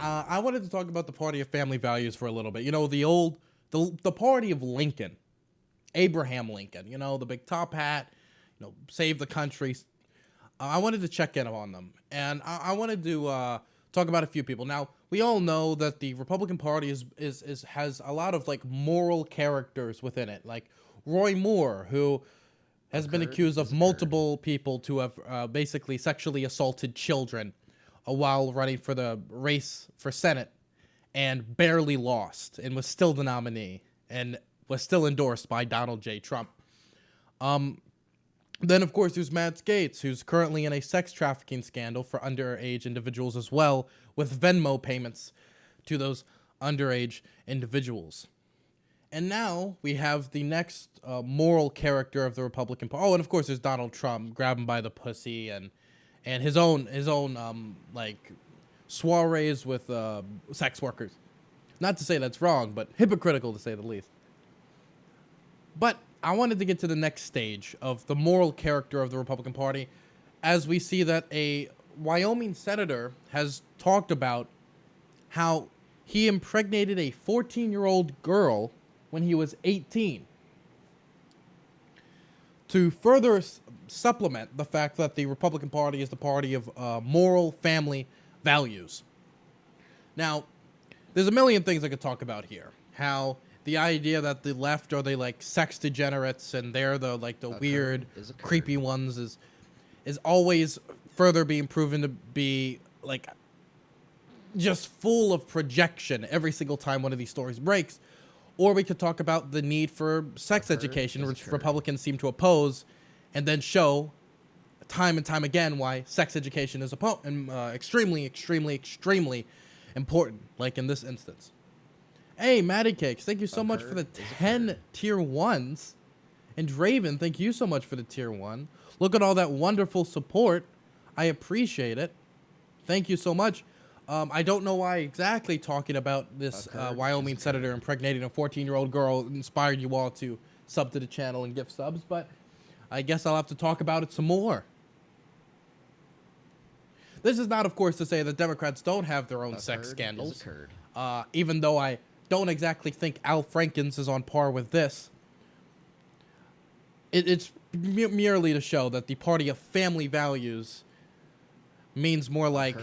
I wanted to talk about the party of family values for a little bit. You know, the party of Lincoln, Abraham Lincoln. You know, the big top hat. You know, save the country. I wanted to check in on them, and I wanted to talk about a few people. Now, we all know that the Republican Party has a lot of like moral characters within it, like Roy Moore, who has been accused of multiple people to have basically sexually assaulted children while running for the race for Senate, and barely lost, and was still the nominee, and was still endorsed by Donald J. Trump. Then, of course, there's Matt Gaetz, who's currently in a sex trafficking scandal for underage individuals as well, with Venmo payments to those underage individuals. And now we have the next moral character of the Republican Party. Oh, and of course, there's Donald Trump, grab him by the pussy, and his own like soirees with sex workers. Not to say that's wrong, but hypocritical to say the least. But I wanted to get to the next stage of the moral character of the Republican Party, as we see that a Wyoming senator has talked about how he impregnated a 14-year-old girl when he was 18. To further supplement the fact that the Republican Party is the party of moral family values. Now, there's a million things I could talk about here. How the idea that the left are they like sex degenerates and they're the like the weird, creepy ones is always further being proven to be like just full of projection every single time one of these stories breaks. Or we could talk about the need for sex education, which Republicans seem to oppose, and then show time and time again why sex education is extremely, extremely, extremely important, like in this instance. Hey, Matty Cakes, thank you so much for the 10 tier 1s. And Draven, thank you so much for the tier 1. Look at all that wonderful support. I appreciate it. Thank you so much. I don't know why exactly talking about this Wyoming senator impregnating a 14-year-old girl inspired you all to sub to the channel and gift subs, but I guess I'll have to talk about it some more. This is not, of course, to say that Democrats don't have their own sex scandals, even though I don't exactly think Al Franken's is on par with this. It's merely to show that the party of family values means more like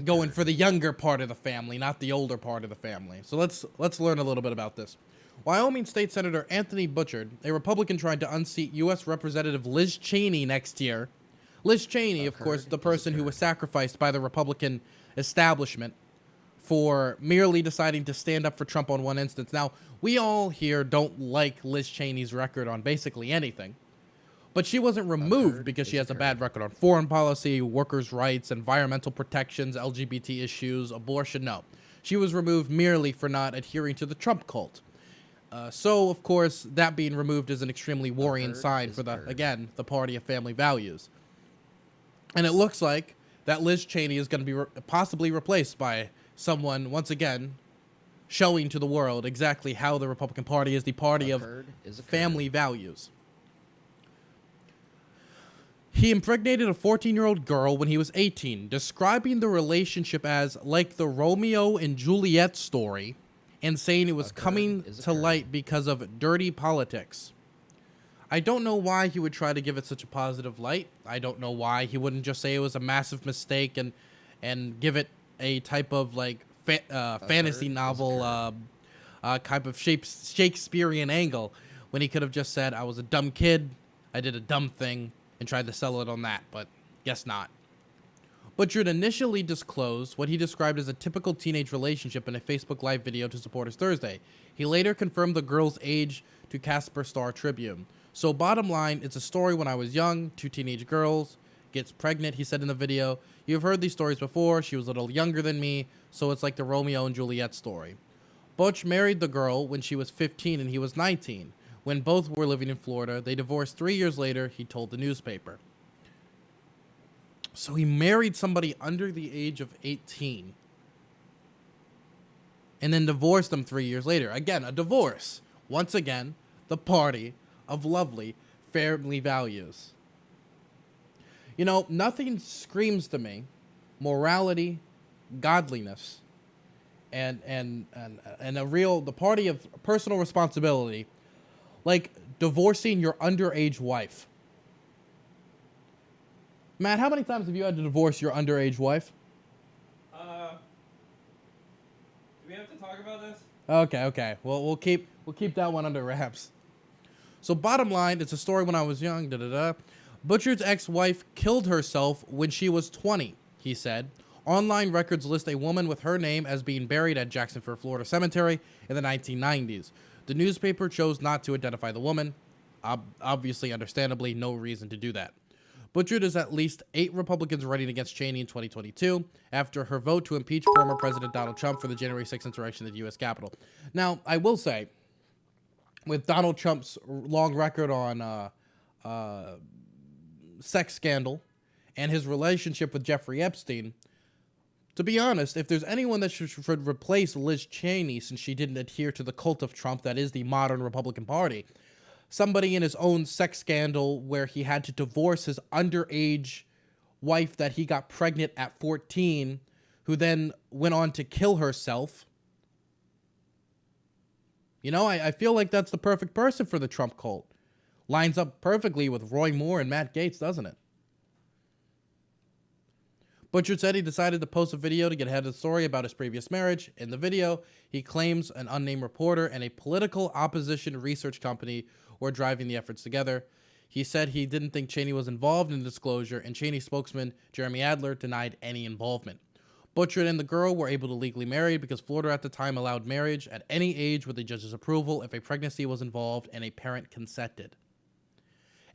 going for the younger part of the family, not the older part of the family. So let's learn a little bit about this. Wyoming State Senator Anthony Bouchard, a Republican trying to unseat U.S. Representative Liz Cheney next year. Liz Cheney, of course, the person who was sacrificed by the Republican establishment for merely deciding to stand up for Trump on one instance. Now, we all here don't like Liz Cheney's record on basically anything, but she wasn't removed because she has a bad record on foreign policy, workers' rights, environmental protections, LGBT issues, abortion. No, she was removed merely for not adhering to the Trump cult. So, of course, that being removed is an extremely worrying sign for the party of family values. And it looks like that Liz Cheney is going to be possibly replaced by someone, once again, showing to the world exactly how the Republican Party is the party of family values. He impregnated a 14-year-old girl when he was 18, describing the relationship as like the Romeo and Juliet story, and saying it was coming to light because of dirty politics. I don't know why he would try to give it such a positive light. I don't know why he wouldn't just say it was a massive mistake and give it a type of like fantasy novel type of Shakespearean angle, when he could have just said, I was a dumb kid, I did a dumb thing, and tried to sell it on that, but guess not. Bouchard initially disclosed what he described as a typical teenage relationship in a Facebook Live video to supporters Thursday. He later confirmed the girl's age to Casper Star Tribune. So bottom line, it's a story when I was young, 2 teenage girls, gets pregnant, he said in the video. You've heard these stories before, she was a little younger than me, so it's like the Romeo and Juliet story. Butch married the girl when she was 15 and he was 19. When both were living in Florida, they divorced 3 years later, he told the newspaper. So he married somebody under the age of 18 and then divorced them 3 years later. Again, a divorce. Once again, the party of lovely family values. You know, nothing screams to me morality, godliness, and the party of personal responsibility, like divorcing your underage wife. Matt, how many times have you had to divorce your underage wife? Do we have to talk about this? Okay. Well, we'll keep that one under wraps. So bottom line, it's a story when I was young. Bouchard's ex-wife killed herself when she was 20, he said. Online records list a woman with her name as being buried at Jacksonville, Florida cemetery in the 1990s. The newspaper chose not to identify the woman. Obviously, understandably, no reason to do that. Bouchard is at least 8 Republicans running against Cheney in 2022 after her vote to impeach former President Donald Trump for the January 6th insurrection at the U.S. Capitol. Now, I will say, with Donald Trump's long record on sex scandal and his relationship with Jeffrey Epstein, to be honest, if there's anyone that should replace Liz Cheney since she didn't adhere to the cult of Trump that is the modern Republican Party, somebody in his own sex scandal where he had to divorce his underage wife that he got pregnant at 14, who then went on to kill herself. You know, I feel like that's the perfect person for the Trump cult. Lines up perfectly with Roy Moore and Matt Gaetz, doesn't it? Bouchard said he decided to post a video to get ahead of the story about his previous marriage. In the video, he claims an unnamed reporter and a political opposition research company were driving the efforts together. He said he didn't think Cheney was involved in the disclosure, and Cheney spokesman Jeremy Adler denied any involvement. Bouchard and the girl were able to legally marry because Florida at the time allowed marriage at any age with a judge's approval if a pregnancy was involved and a parent consented.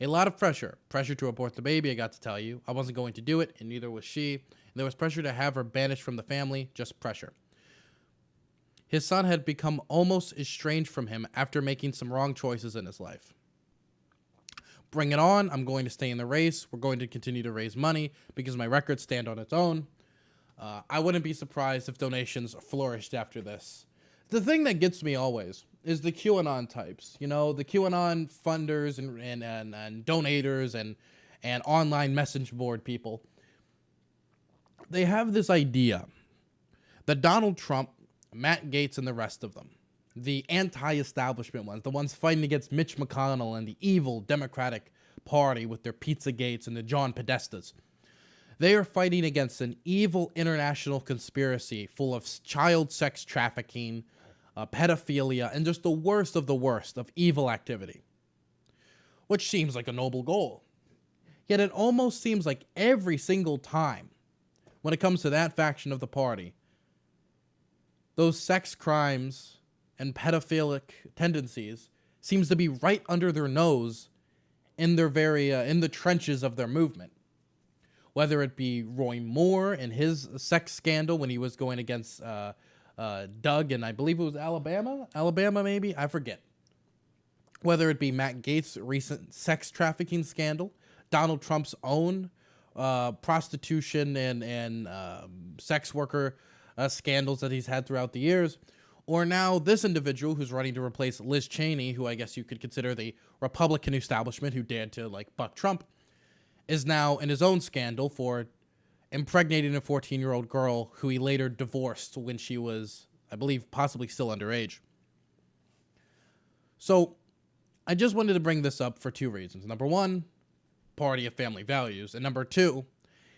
A lot of pressure to abort the baby, I got to tell you. I wasn't going to do it, and neither was she. And there was pressure to have her banished from the family, just pressure. His son had become almost estranged from him after making some wrong choices in his life. Bring it on. I'm going to stay in the race. We're going to continue to raise money because my records stand on its own. I wouldn't be surprised if donations flourished after this. The thing that gets me always is the QAnon types. You know, the QAnon funders and donators and online message board people. They have this idea that Donald Trump, Matt Gaetz, and the rest of them, the anti-establishment ones, the ones fighting against Mitch McConnell and the evil Democratic Party with their Pizzagates and the John Podestas, they are fighting against an evil international conspiracy full of child sex trafficking, pedophilia, and just the worst of evil activity. Which seems like a noble goal. Yet it almost seems like every single time, when it comes to that faction of the party, those sex crimes and pedophilic tendencies seems to be right under their nose in their in the trenches of their movement. Whether it be Roy Moore and his sex scandal when he was going against Doug, and I believe it was Alabama maybe, I forget. Whether it be Matt Gaetz' recent sex trafficking scandal, Donald Trump's own prostitution and sex worker scandals that he's had throughout the years, or now this individual who's running to replace Liz Cheney, who I guess you could consider the Republican establishment who dared to buck Trump, is now in his own scandal for impregnating a 14-year-old girl who he later divorced when she was, I believe, possibly still underage. So I just wanted to bring this up for 2 reasons. Number 1, party of family values. And number 2,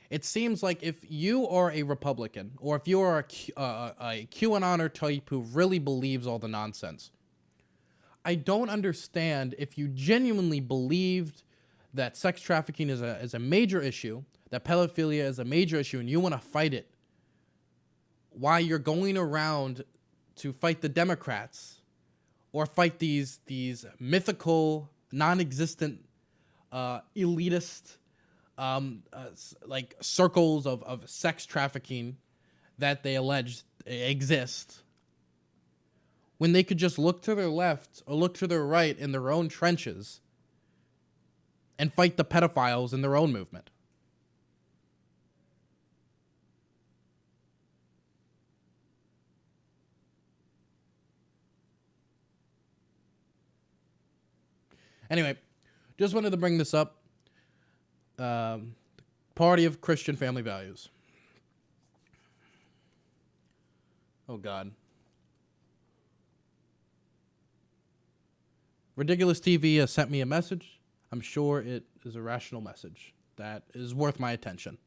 it seems like if you are a Republican or if you are a QAnoner type who really believes all the nonsense, I don't understand if you genuinely believed that sex trafficking is a major issue, that pedophilia is a major issue, and you want to fight it, why you're going around to fight the Democrats or fight these mythical, non-existent, elitist, circles of sex trafficking that they allege exist, when they could just look to their left or look to their right in their own trenches and fight the pedophiles in their own movement. Anyway, just wanted to bring this up. Party of Christian family values. Oh, God. Ridiculous TV has sent me a message. I'm sure it is a rational message that is worth my attention.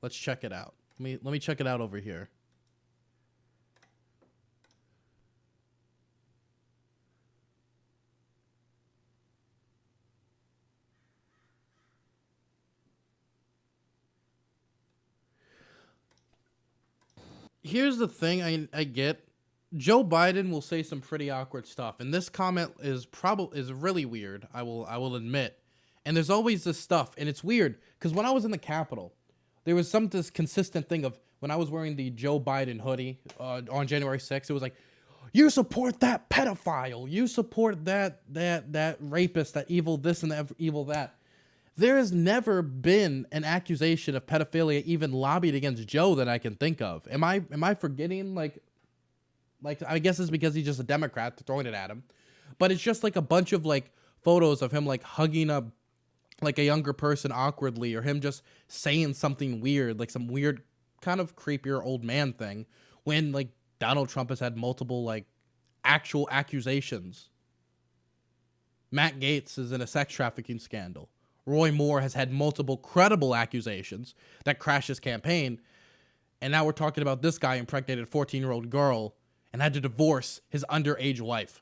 Let's check it out. Let me check it out over here. Here's the thing I get. Joe Biden will say some pretty awkward stuff, and this comment is really weird. I will admit. And there's always this stuff, and it's weird because when I was in the Capitol, there was this consistent thing of when I was wearing the Joe Biden hoodie on January 6th, it was like, you support that pedophile, you support that rapist, that evil this and that evil that. There has never been an accusation of pedophilia even lobbied against Joe that I can think of. Am I forgetting? Like I guess it's because he's just a Democrat throwing it at him, but it's just like a bunch of like photos of him like hugging a younger person awkwardly, or him just saying something weird, like some weird kind of creepier old man thing, when like Donald Trump has had multiple like actual accusations. Matt Gaetz is in a sex trafficking scandal. Roy Moore has had multiple credible accusations that crashed his campaign. And now we're talking about this guy impregnated a 14-year-old girl and had to divorce his underage wife.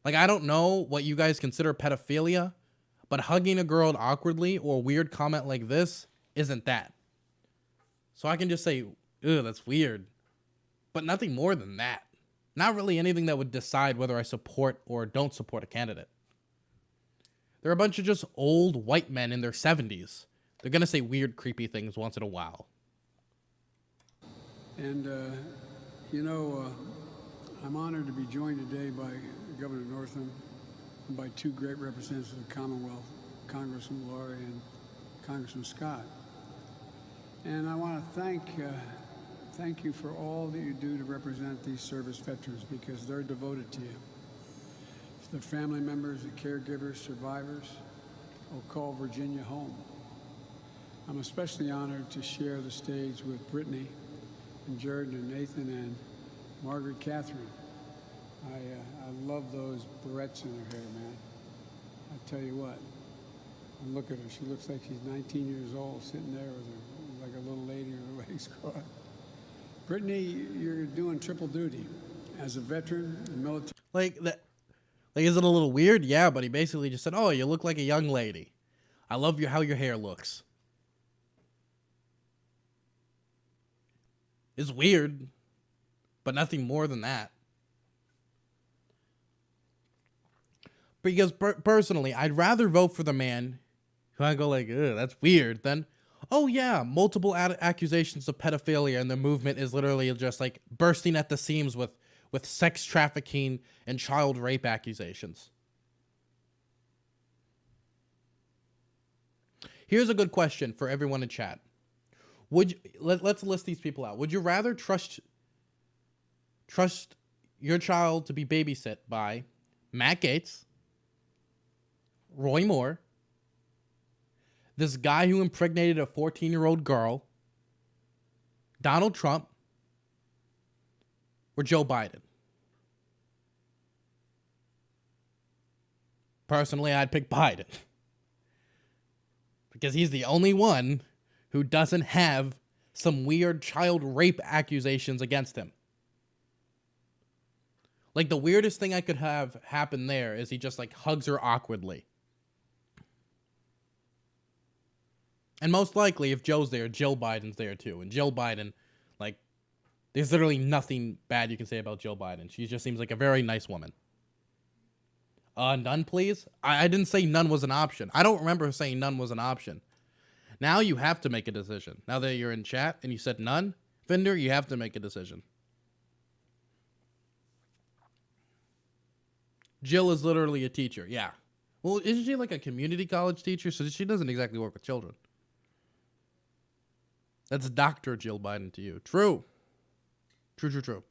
Like, I don't know what you guys consider pedophilia, but hugging a girl awkwardly or a weird comment like this isn't that. So I can just say, ew, that's weird. But nothing more than that. Not really anything that would decide whether I support or don't support a candidate. They're a bunch of just old white men in their 70s. They're going to say weird, creepy things once in a while. And, I'm honored to be joined today by Governor Northam and by two great representatives of the Commonwealth, Congressman Laurie and Congressman Scott. And I want to thank you for all that you do to represent these service veterans, because they're devoted to you. Their family members, the caregivers, survivors will call Virginia home. I'm especially honored to share the stage with Brittany and Jordan and Nathan and Margaret Catherine. I love those barrettes in her hair, man. I tell you what, and look at her. She looks like she's 19 years old, sitting there with her, like a little lady with her legs crossed. Brittany, you're doing triple duty as a veteran and military. Like that. Like, is it a little weird? Yeah, but he basically just said, oh, you look like a young lady. I love how your hair looks. It's weird, but nothing more than that. Because personally, I'd rather vote for the man who I go like, ugh, that's weird, than, oh yeah, multiple accusations of pedophilia, and the movement is literally just like bursting at the seams with sex trafficking and child rape accusations. Here's a good question for everyone in chat. Let's list these people out. Would you rather trust your child to be babysit by Matt Gaetz, Roy Moore, this guy who impregnated a 14-year-old girl, Donald Trump, or Joe Biden? Personally, I'd pick Biden. Because he's the only one who doesn't have some weird child rape accusations against him. Like, the weirdest thing I could have happen there is he just, like, hugs her awkwardly. And most likely, if Joe's there, Jill Biden's there too. And Jill Biden, like, there's literally nothing bad you can say about Jill Biden. She just seems like a very nice woman. None, please? I didn't say none was an option. I don't remember saying none was an option. Now you have to make a decision. Now that you're in chat and you said none, Finder, you have to make a decision. Jill is literally a teacher. Yeah. Well, isn't she like a community college teacher? So she doesn't exactly work with children. That's Dr. Jill Biden to you. True. True.